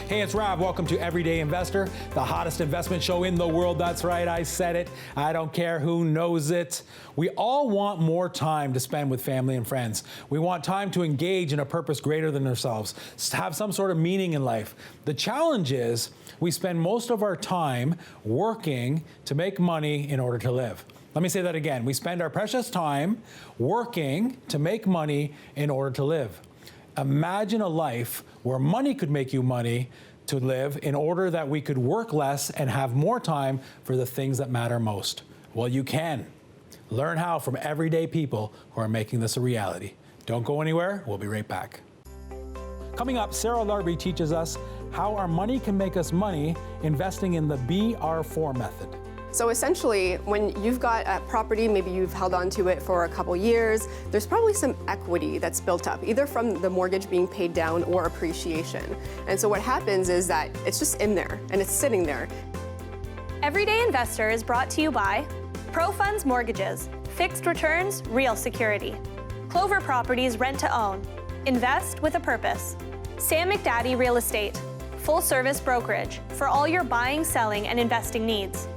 Hey, it's Rob. Welcome to Everyday Investor, the hottest investment show in the world. That's right, I said it. I don't care who knows it. We all want more time to spend with family and friends. We want time to engage in a purpose greater than ourselves, to have some sort of meaning in life. The challenge is we spend most of our time working to make money in order to live. Let me say that again. We spend our precious time working to make money in order to live. Imagine a life where money could make you money to live in order that we could work less and have more time for the things that matter most. Well, you can. Learn how from everyday people who are making this a reality. Don't go anywhere. We'll be right back. Coming up, Sarah Larbi teaches us how our money can make us money investing in the BR4 method. So essentially, when you've got a property, maybe you've held on to it for a couple years, there's probably some equity that's built up, either from the mortgage being paid down or appreciation. And so what happens is that it's just in there and it's sitting there. Everyday Investor is brought to you by ProFunds Mortgages, fixed returns, real security. Clover Properties Rent to Own, invest with a purpose. Sam McDaddy Real Estate, full service brokerage for all your buying, selling, and investing needs.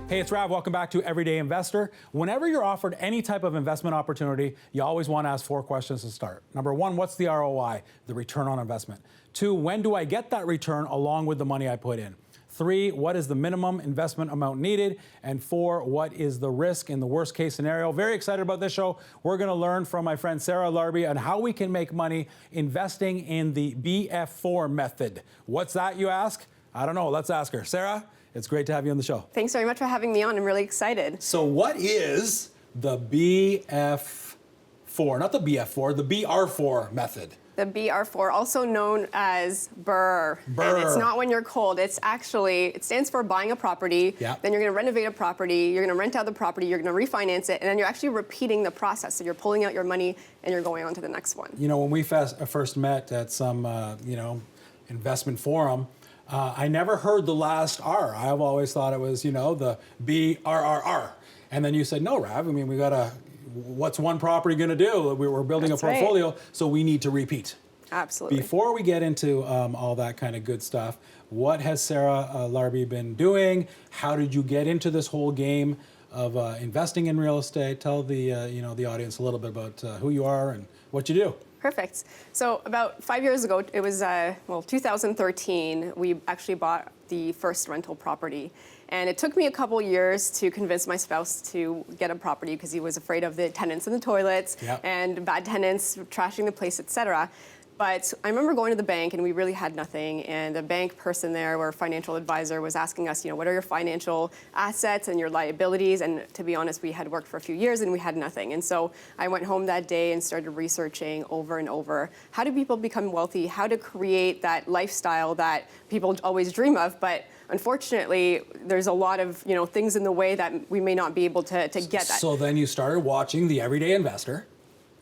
Hey, it's Rob. Welcome back to Everyday Investor. Whenever you're offered any type of investment opportunity, you always want to ask 4 questions to start. Number 1, what's the ROI, the return on investment? 2, when do I get that return along with the money I put in? 3, what is the minimum investment amount needed? And 4, what is the risk in the worst case scenario? Very excited about this show. We're going to learn from my friend Sarah Larbi on how we can make money investing in the BR4 method. What's that, you ask? I don't know. Let's ask her. Sarah? It's great to have you on the show. Thanks very much for having me on. I'm really excited. So what is the BF4, not the BF4, the BR4 method? The BR4, also known as BRFORE. And it's not when you're cold. It's actually, it stands for buying a property, Yeah. Then you're going to renovate a property, you're going to rent out the property, you're going to refinance it, and then you're actually repeating the process. So you're pulling out your money and you're going on to the next one. You know, when we first met at some, investment forum, I never heard the last R. I've always thought it was, the BRRR. And then you said, no, Rav, I mean, we got to, what's one property going to do? We're building That's a portfolio, right. So we need to repeat. Absolutely. Before we get into all that kind of good stuff, what has Sarah Larbi been doing? How did you get into this whole game of investing in real estate? Tell the, the audience a little bit about who you are and what you do. Perfect. So about 5 years ago, it was, 2013, we actually bought the first rental property. And it took me a couple years to convince my spouse to get a property because he was afraid of the tenants in the toilets, Yep. and bad tenants trashing the place, etc. But I remember going to the bank and we really had nothing. And the bank person there, or financial advisor, was asking us, what are your financial assets and your liabilities? And to be honest, we had worked for a few years and we had nothing. And so I went home that day and started researching over and over. How do people become wealthy? How to create that lifestyle that people always dream of? But unfortunately, there's a lot of things in the way that we may not be able to get that. So then you started watching The Everyday Investor.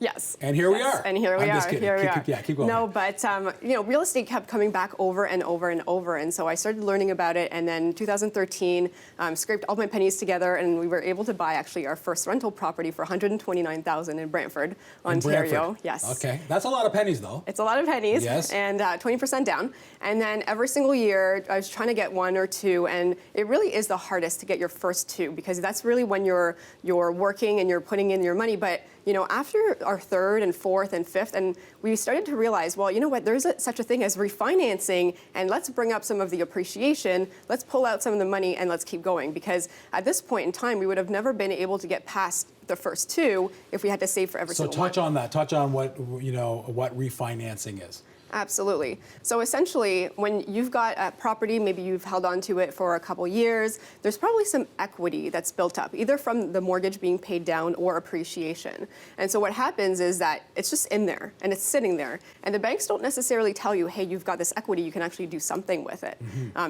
Yes. And here we are. And here we I'm are. just kidding. Here we are. Yeah, keep going. No, but real estate kept coming back over and over and over, and so I started learning about it. And then 2013, scraped all my pennies together, and we were able to buy actually our first rental property for $129,000 in Brantford, Ontario. Brantford. Yes. Okay, that's a lot of pennies, though. It's a lot of pennies. Yes. And 20% down. And then every single year, I was trying to get 1 or 2, and it really is the hardest to get your first 2 because that's really when you're working and you're putting in your money. But after our 3rd and 4th and 5th, and we started to realize, well, there's such a thing as refinancing, and let's bring up some of the appreciation, let's pull out some of the money, and let's keep going. Because at this point in time, we would have never been able to get past the first 2 if we had to save for every single one. So touch on that. Touch on what refinancing is. Absolutely. So essentially, when you've got a property, maybe you've held on to it for a couple years, there's probably some equity that's built up, either from the mortgage being paid down or appreciation. And so what happens is that it's just in there and it's sitting there. And the banks don't necessarily tell you, hey, you've got this equity, you can actually do something with it.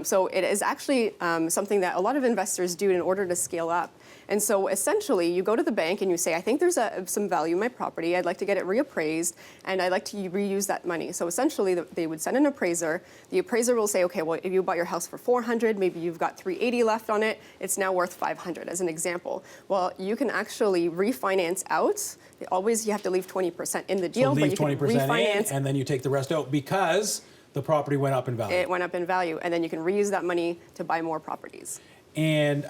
So it is actually something that a lot of investors do in order to scale up. And so essentially, you go to the bank and you say, I think there's some value in my property. I'd like to get it reappraised, and I'd like to reuse that money. So essentially, they would send an appraiser. The appraiser will say, okay, well, if you bought your house for $400, maybe you've got $380 left on it. It's now worth $500, as an example. Well, you can actually refinance out. Always, you have to leave 20% in the deal, So leave but you can 20% refinance. in, and then you take the rest out because the property went up in value. It went up in value, and then you can reuse that money to buy more properties. And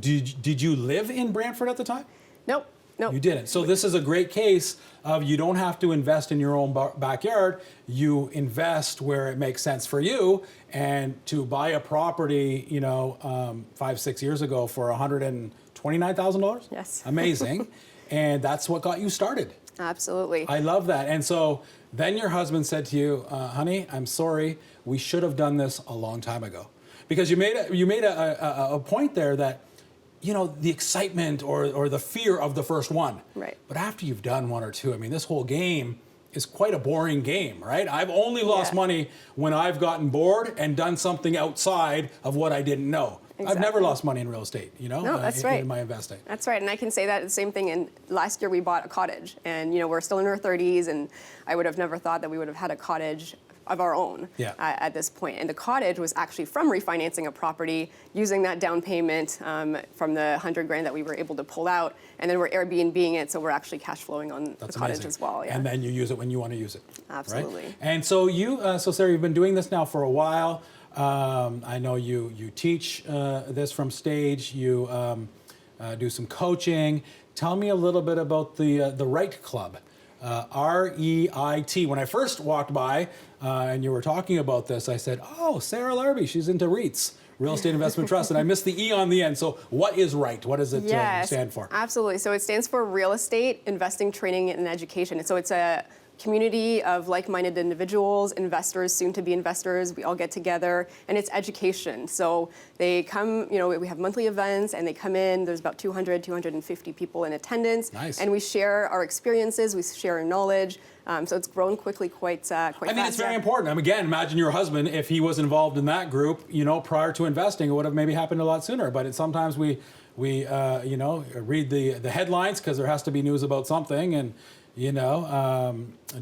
did you live in Brantford at the time? Nope. You didn't. So this is a great case of you don't have to invest in your own backyard. You invest where it makes sense for you. And to buy a property, 5-6 years ago for $129,000. Yes. Amazing. And that's what got you started. Absolutely. I love that. And so then your husband said to you, honey, I'm sorry, we should have done this a long time ago. Because you made a point there that, the excitement or the fear of the first one. Right. But after you've done one or two, this whole game is quite a boring game, right? I've only lost money when I've gotten bored and done something outside of what I didn't know. Exactly. I've never lost money in real estate, No, that's right. in my investing. That's right, and I can say that the same thing. And last year we bought a cottage, and we're still in our 30s, and I would have never thought that we would have had a cottage of our own at this point. And the cottage was actually from refinancing a property, using that down payment from the $100,000 that we were able to pull out, and then we're Airbnb-ing it, so we're actually cash flowing on the cottage amazing. as well. Yeah. And then you use it when you want to use it. Absolutely. Right? And so so Sarah, you've been doing this now for a while. I know you teach this from stage. You do some coaching. Tell me a little bit about the REIT Club, REIT. When I first walked by and you were talking about this, I said, "Oh, Sarah Larbi, she's into REITs, Real Estate Investment Trust," and I missed the E on the end. So, what is REIT? What does it stand for? Absolutely. So it stands for Real Estate Investing, Training, and Education. And so it's a community of like-minded individuals, investors, soon-to-be investors. We all get together, and it's education. So they come, we have monthly events, and they come in. There's about 200, 250 people in attendance. Nice. And we share our experiences, we share our knowledge. So it's grown quickly quite fast. I think it's very important. Again, imagine your husband, if he was involved in that group, prior to investing, it would have maybe happened a lot sooner. But sometimes we read the headlines because there has to be news about something, and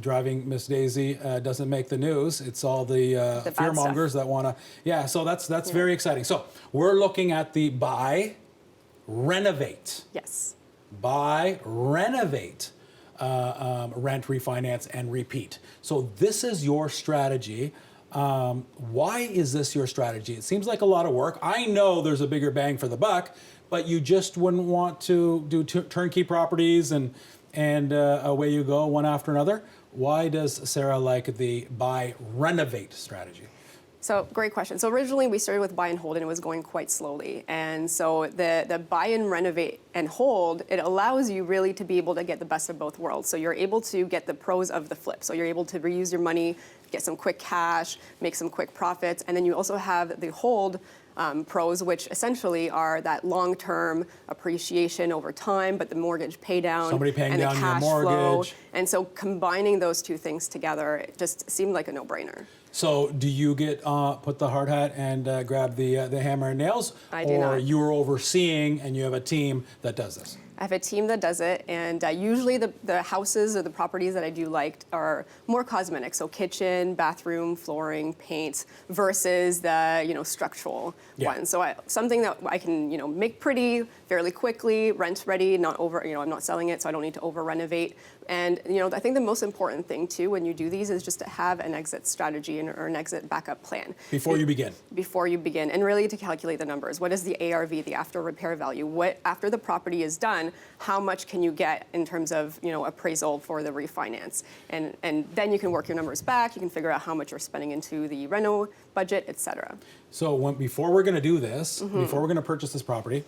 driving Miss Daisy doesn't make the news. It's all the fearmongers that want to. Yeah, so that's very exciting. So we're looking at the buy, renovate. Yes. Buy, renovate, rent, refinance, and repeat. So this is your strategy. Why is this your strategy? It seems like a lot of work. I know there's a bigger bang for the buck, but you just wouldn't want to do turnkey properties and away you go, one after another. Why does Sarah like the buy, renovate strategy? So great question. So originally we started with buy and hold, and it was going quite slowly. And so the buy and renovate and hold, it allows you really to be able to get the best of both worlds. So you're able to get the pros of the flip. So you're able to reuse your money, get some quick cash, make some quick profits, and then you also have the hold pros, which essentially are that long-term appreciation over time, but the mortgage pay down Somebody paying and the down your cash flow. mortgage. And so combining those two things together, it just seemed like a no-brainer. So do you get put the hard hat and grab the hammer and nails? I do not. Or you are overseeing and you have a team that does this? I have a team that does it, and usually the houses or the properties that I do like are more cosmetic, so kitchen, bathroom, flooring, paint, versus the structural ones. So something that I can make pretty fairly quickly, rent ready, not over I'm not selling it, so I don't need to over renovate. And I think the most important thing too when you do these is just to have an exit strategy or an exit backup plan Before you begin, and really to calculate the numbers. What is the ARV, the after repair value? What after the property is done, how much can you get in terms of appraisal for the refinance? And then you can work your numbers back. You can figure out how much you're spending into the reno budget, etc. So before we're going to do this, before we're going to purchase this property,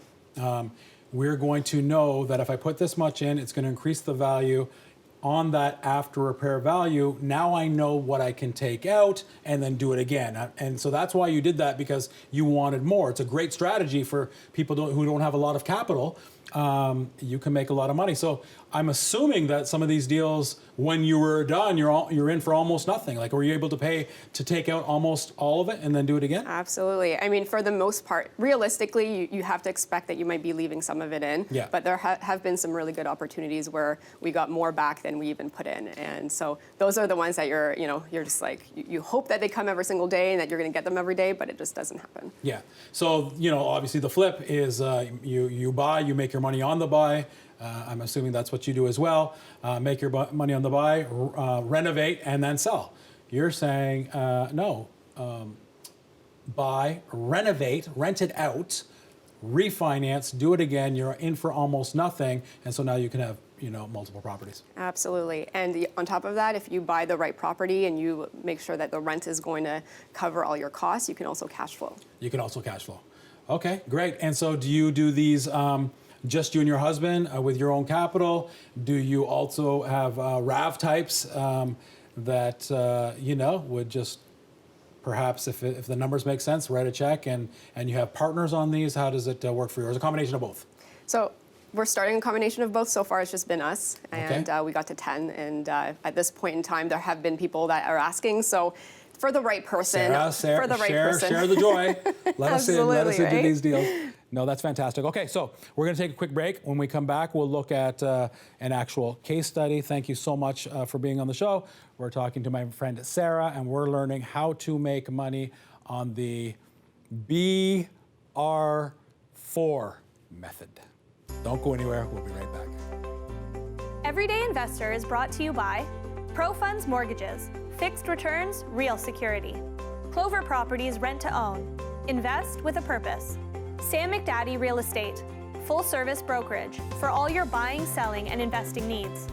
we're going to know that if I put this much in, it's going to increase the value on that after repair value. Now I know what I can take out and then do it again. And so that's why you did that, because you wanted more. It's a great strategy for people who don't have a lot of capital. you can make a lot of money. So I'm assuming that some of these deals, when you were done, you're in for almost nothing. Like, were you able to pay to take out almost all of it and then do it again? Absolutely. I mean, for the most part, realistically, you have to expect that you might be leaving some of it in. Yeah. But there have been some really good opportunities where we got more back than we even put in. And so those are the ones that you're just like, you hope that they come every single day and that you're going to get them every day, but it just doesn't happen. Yeah. So, obviously the flip is you buy, you make your money on the buy. I'm assuming that's what you do as well. Make your money on the buy, renovate, and then sell. You're saying, no, buy, renovate, rent it out, refinance, do it again. You're in for almost nothing. And so now you can have, multiple properties. Absolutely. And on top of that, if you buy the right property and you make sure that the rent is going to cover all your costs, you can also cash flow. You can also cash flow. Okay, great. And so do you do these just you and your husband with your own capital? Do you also have RAV types that, would just perhaps, if the numbers make sense, write a check and you have partners on these? How does it work for you? Or is it a combination of both? So we're starting a combination of both. So far, it's just been us. And Okay. we got to 10. And at this point in time, there have been people that are asking. So for the right person, Share the joy. Let us in. Let us into these deals. No, that's fantastic. Okay, so we're going to take a quick break. When we come back, we'll look at an actual case study. Thank you so much for being on the show. We're talking to my friend Sarah, and we're learning how to make money on the BR4 method. Don't go anywhere. We'll be right back. Everyday Investor is brought to you by ProFunds Mortgages, fixed returns, real security. Clover Properties Rent to Own, invest with a purpose. Sam McDaddy Real Estate, full service brokerage for all your buying, selling, and investing needs.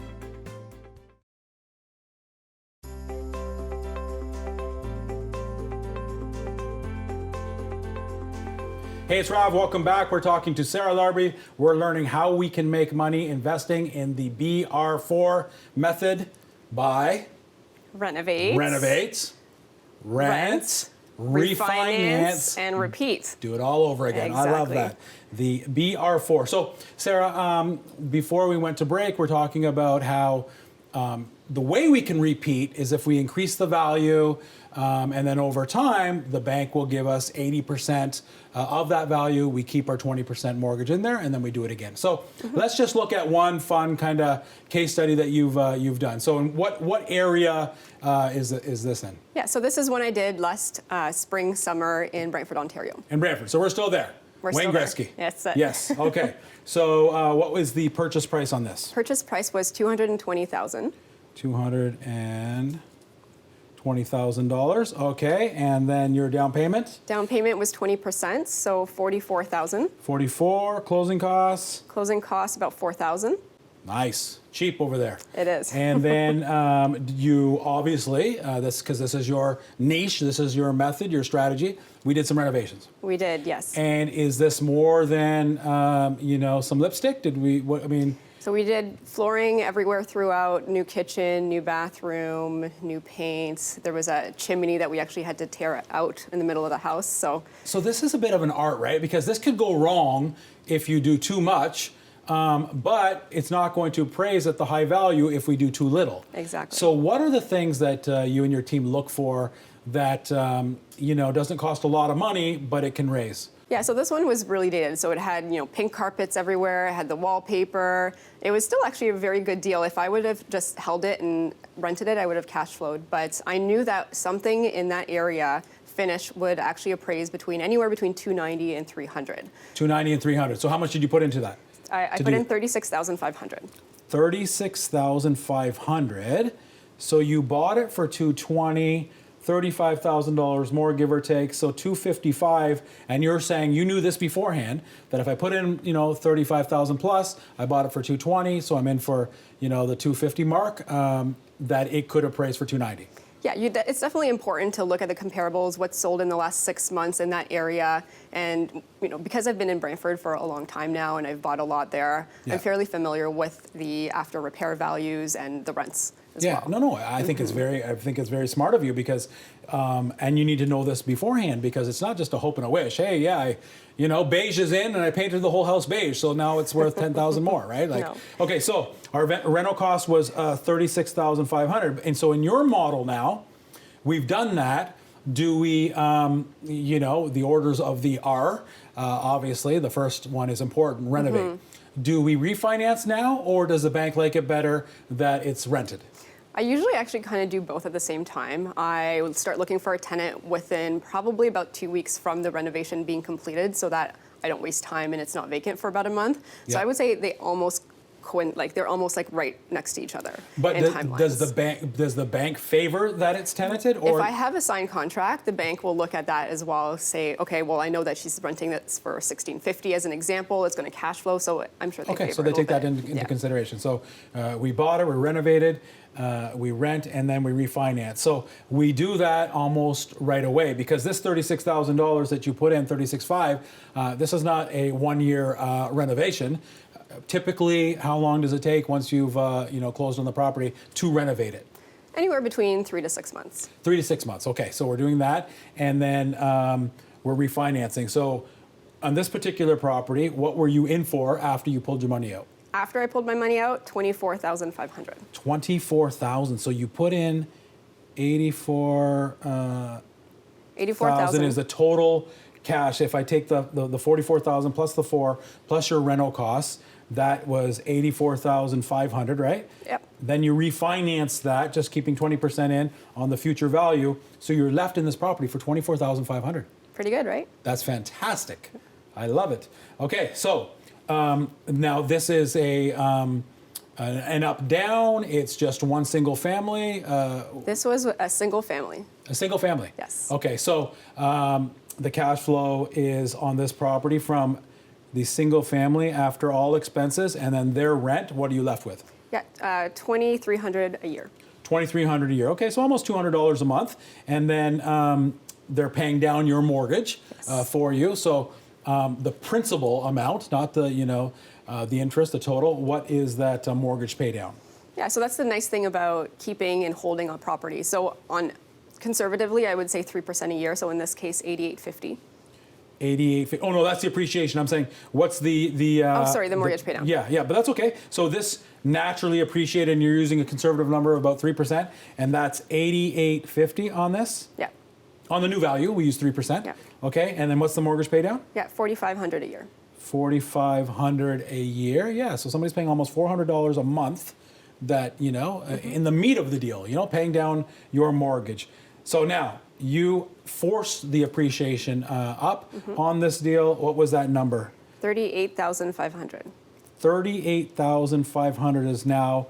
Hey, it's Rob. Welcome back. We're talking to Sarah Larbi. We're learning how we can make money investing in the BR4 method by Renovate, rent, refinance, and repeat. Do it all over again. Exactly. I love that. The BR4. So, Sarah, before we went to break, we're talking about how the way we can repeat is if we increase the value, and then over time, the bank will give us 80% of that value. We keep our 20% mortgage in there, and then we do it again. So let's just look at one fun kind of case study that you've done. So in what area is this in? Yeah, so this is one I did last spring, summer in Brantford, Ontario. In Brantford. So we're still there. Wayne Gretzky. Yes. Yes. Okay. So what was the purchase price on this? Purchase price was $220,000. $220,000. Okay, and then your down payment? Down payment was 20%, so $44,000. 44. Closing costs? Closing costs about $4,000. Nice, cheap over there. It is. And then you obviously because this is your niche, this is your method, your strategy. We did some renovations. We did, yes. And is this more than some lipstick? Did we? So we did flooring everywhere throughout, new kitchen, new bathroom, new paint. There was a chimney that we actually had to tear out in the middle of the house. So this is a bit of an art, right? Because this could go wrong if you do too much, but it's not going to appraise at the high value if we do too little. Exactly. So what are the things that you and your team look for that doesn't cost a lot of money, but it can raise? Yeah, so this one was really dated. So it had, pink carpets everywhere. It had the wallpaper. It was still actually a very good deal. If I would have just held it and rented it, I would have cash flowed. But I knew that something in that area, finish, would actually appraise anywhere between $290,000 and $300,000. $290,000 and $300,000. So how much did you put into that? I put in $36,500. $36,500. So you bought it for $220,000. $35,000 more, give or take, so $255,000. And you're saying you knew this beforehand that if I put in, $35,000 plus, I bought it for $220,000, so I'm in for, the $250,000 mark. That it could appraise for $290,000. Yeah, it's definitely important to look at the comparables, what's sold in the last 6 months in that area. And, because I've been in Brantford for a long time now and I've bought a lot there, Yeah. I'm fairly familiar with the after repair values and the rents as Yeah, well. no, I think it's very smart of you because, and you need to know this beforehand because it's not just a hope and a wish. Hey, yeah, beige is in and I painted the whole house beige, so now it's worth 10,000 more, right? Like, No. okay, so our rental cost was 36,500, and so in your model now, we've done that. Do we, the orders of the R, obviously, the first one is important, renovate. Do we refinance now, or does the bank like it better that it's rented? I usually actually kind of do both at the same time. I would start looking for a tenant within probably about 2 weeks from the renovation being completed so that I don't waste time and it's not vacant for about a month. So Yeah. I would say they almost they're almost like right next to each other But in timelines. does the bank favor that it's tenanted, or If I have a signed contract, the bank will look at that as well. Say, okay, well, I know that she's renting this for $1,650 as an example. It's going to cash flow, so I'm sure they okay, favor so it they a take that little bit. into Yeah. consideration. So we bought it, we renovated, we rent, and then we refinance. So we do that almost right away because this $36,000 that you put in, $36,500, this is not a 1-year renovation. Typically, how long does it take once you've closed on the property to renovate it? Anywhere between 3 to 6 months. 3 to 6 months. Okay, so we're doing that, and then we're refinancing. So on this particular property, what were you in for after you pulled your money out? After I pulled my money out, $24,500. 24,000. So you put in 84,000 $84,000 is the total cash. If I take the 44,000 plus the 4 plus your rental costs, that was 84,500, right? Yep. Then you refinance that, just keeping 20% in on the future value. So you're left in this property for 24,500. Pretty good, right? That's fantastic. I love it. Okay, so now this is an up down. It's just one single family. This was a single family. A single family. Yes. Okay, so the cash flow is on this property from the single family after all expenses, and then their rent. What are you left with? Yeah, $2,300 a year. $2,300 a year. Okay, so almost $200 a month, and then they're paying down your mortgage for you. So the principal amount, not the the interest, the total. What is that mortgage pay down? Yeah, so that's the nice thing about keeping and holding a property. So conservatively, I would say 3% a year. So in this case, $8,850. 88. Oh no, that's the appreciation. I'm saying, what's the? Oh, sorry, the mortgage pay down. Yeah, but that's okay. So this naturally appreciated, and you're using a conservative number of about 3%, and that's 88.50 on this. Yeah. On the new value, we use 3%. Yeah. Okay, and then what's the mortgage pay down? Yeah, $4,500 a year. $4,500 a year. Yeah, so somebody's paying almost $400 a month. That in the meat of the deal, paying down your mortgage. So now you force the appreciation up on this deal. What was that number? $38,500. $38,500 is now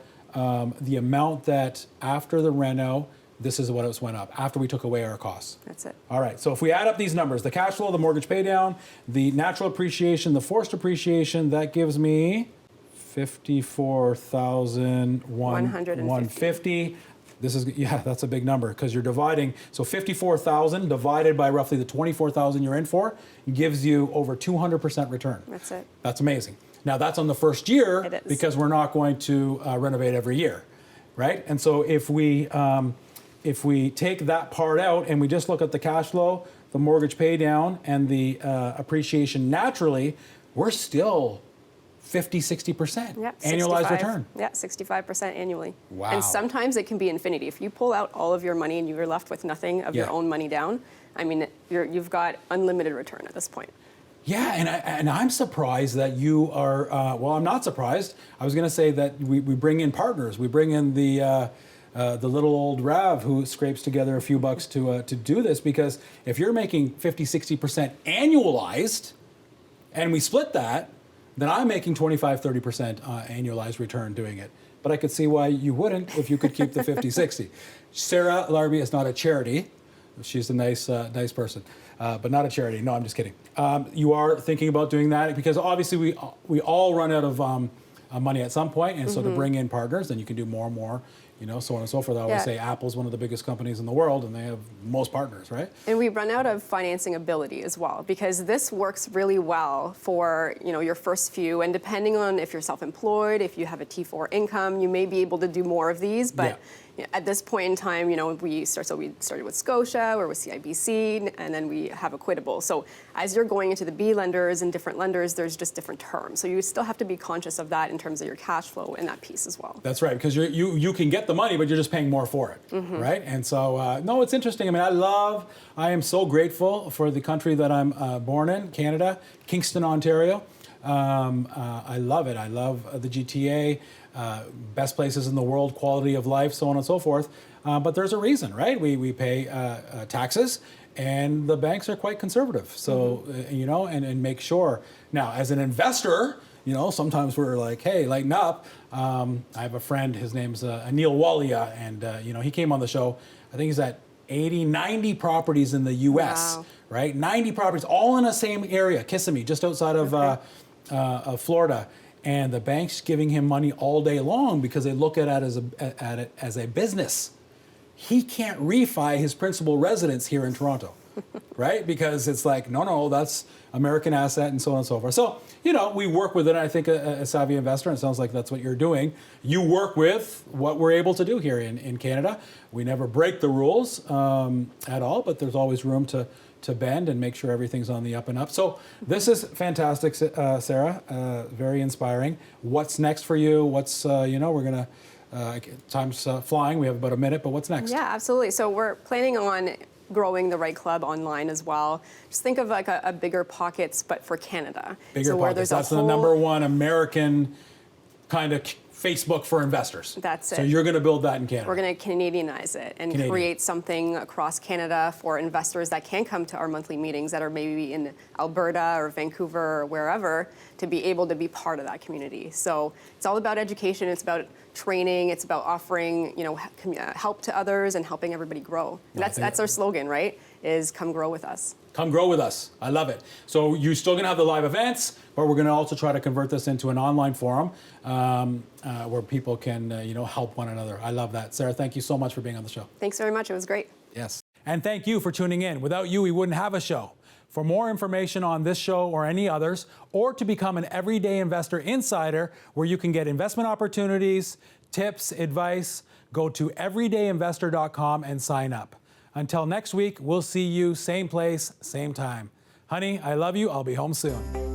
the amount that after the reno, this is what it went up after we took away our costs. That's it. All right, so if we add up these numbers, the cash flow, the mortgage pay down, the natural appreciation, the forced appreciation, that gives me 54,150. This is, that's a big number because you're dividing. So 54,000 divided by roughly the 24,000 you're in for gives you over 200% return. That's it. That's amazing. Now that's on the first year It is. because we're not going to renovate every year, right? And so if we take that part out and we just look at the cash flow, the mortgage pay down, and the appreciation naturally, we're still 50, 60% Yeah, annualized 65. return. Yeah, 65% annually. Wow. And sometimes it can be infinity. If you pull out all of your money and you're left with nothing of your Yeah. own money down, I mean, you've got unlimited return at this point. Yeah, and I'm surprised that you are. Well, I'm not surprised. I was going to say that we bring in partners. We bring in the little old Rav who scrapes together a few bucks to do this, because if you're making 50, 60% annualized, and we split that, then I'm making 25, 30% annualized return doing it. But I could see why you wouldn't if you could keep the 50, 60. Sarah Larbi is not a charity. She's a nice person, but not a charity. No, I'm just kidding. You are thinking about doing that because obviously we all run out of money at some point, and so to bring in partners, then you can do more and more, so on and so forth. I always say Apple's one of the biggest companies in the world, and they have most partners, right? And we run out of financing ability as well, because this works really well for your first few, and depending on if you're self-employed, if you have a T4 income, you may be able to do more of these, but At this point in time, we started with Scotia or with CIBC, and then we have Equitable. So as you're going into the B lenders and different lenders, there's just different terms. So you still have to be conscious of that in terms of your cash flow in that piece as well. That's right, because you can get the money, but you're just paying more for it, right? And so, no, it's interesting. I mean, I am so grateful for the country that I'm born in, Canada, Kingston, Ontario. I love it. I love the GTA. Best places in the world, quality of life, so on and so forth. But there's a reason, right? We pay taxes, and the banks are quite conservative. So, and make sure. Now, as an investor, sometimes we're like, hey, lighten up. I have a friend, his name's Anil Walia, and, he came on the show. I think he's at 80, 90 properties in the U.S., wow. right? 90 properties, all in the same area, Kissimmee, just outside of Florida. And the bank's giving him money all day long because they look at it as a business. He can't refi his principal residence here in Toronto, right? Because it's like, no, that's American asset and so on and so forth. So, we work with it. I think a savvy investor, and it sounds like that's what you're doing. You work with what we're able to do here in Canada. We never break the rules at all, but there's always room to bend and make sure everything's on the up and up. So this is fantastic, Sarah. Very inspiring. What's next for you? What's, we're going to, time's flying. We have about a minute, but what's next? Yeah, absolutely. So we're planning on growing the Right Club online as well. Just think of like a bigger pockets, but for Canada. Bigger so pockets. That's the number one American kind of Facebook for investors. That's it. So you're going to build that in Canada. We're going to Canadianize it and create something across Canada for investors that can come to our monthly meetings that are maybe in Alberta or Vancouver or wherever, to be able to be part of that community. So it's all about education. It's about training. It's about offering, help to others and helping everybody grow. And that's our slogan, right? Is come grow with us. Come grow with us. I love it. So you're still going to have the live events, but we're going to also try to convert this into an online forum where people can, help one another. I love that. Sarah, thank you so much for being on the show. Thanks very much. It was great. Yes. And thank you for tuning in. Without you, we wouldn't have a show. For more information on this show or any others, or to become an Everyday Investor Insider, where you can get investment opportunities, tips, advice, go to everydayinvestor.com and sign up. Until next week, we'll see you same place, same time. Honey, I love you. I'll be home soon.